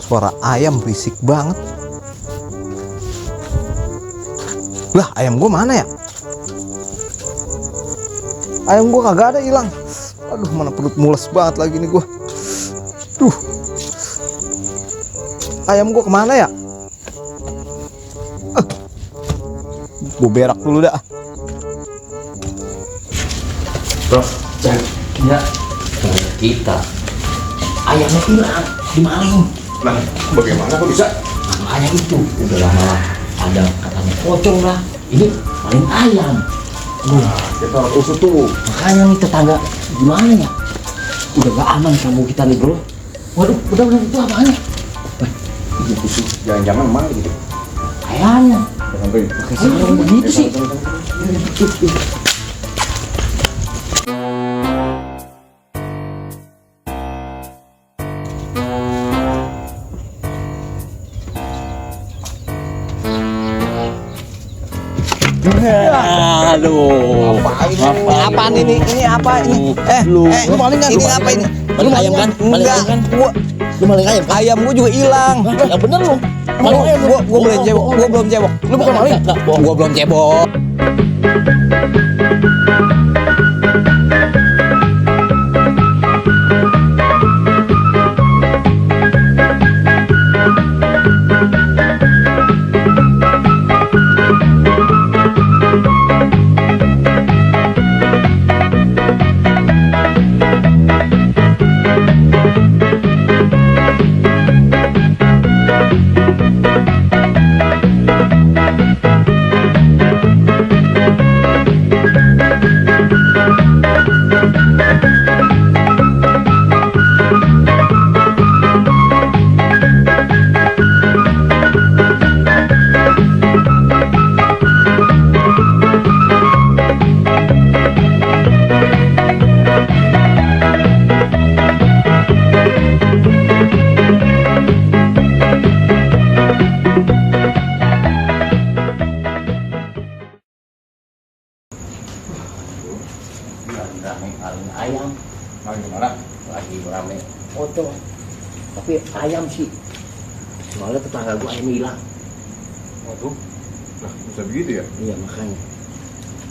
Suara ayam berisik banget. Lah, ayam gua mana ya? Ayam gua kagak ada, hilang. Aduh, mana perut mules banget lagi nih gua. Duh. Ayam gua kemana ya? Gua berak dulu dah. Bro, ya kita ayamnya hilang, dimaling. Nah, bagaimana kok bisa? Makanya itu udah lama ada katanya pocong lah. Ini maling ayam. Kita harus usut tuh. Makanya nih tetangga gimana ya? Udah gak aman kamu kita nih bro. Waduh, udah itu apaan ya? Ini khusus jangan-jangan maling gitu. Kayaknya. Sampai Pakai sarung begitu sih. Aduh. Apaan ini? Ini apa ini? Lu maling kan? Ini apa ini? Maling ayam kan? Maling ayam kan? Lu maling ayam kan? Ayam gua juga hilang. Yang bener lu. Maling ayam. Gua belum cebok. Gua belum cebok. Lu bukan maling? Enggak, bohong. Gua belum cebok. Rame maling ayam, maling gimana? lagi rame pocong. Tapi ayam sih. Soalnya tetangga gua ayam hilang. Waduh. Nah, bisa begitu ya? Iya makanya.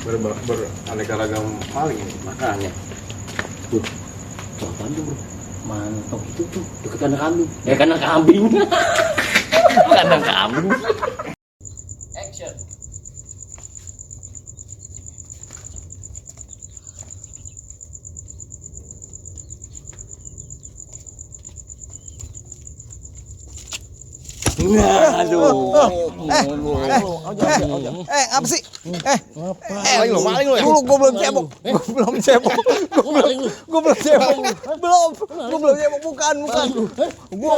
Beraneka ragam maling ini. Makanya. Tuh, tuh apaan tuh bro? Mantap itu tuh deket kandang kambing. Kandang kambing. Kandang kambing. Action. Aduh. Apa sih? Maling lu ya? Dulu gua belum cebok. Gua belum cebok. Gua belum cebok. Belum cebok. Bukan. Gua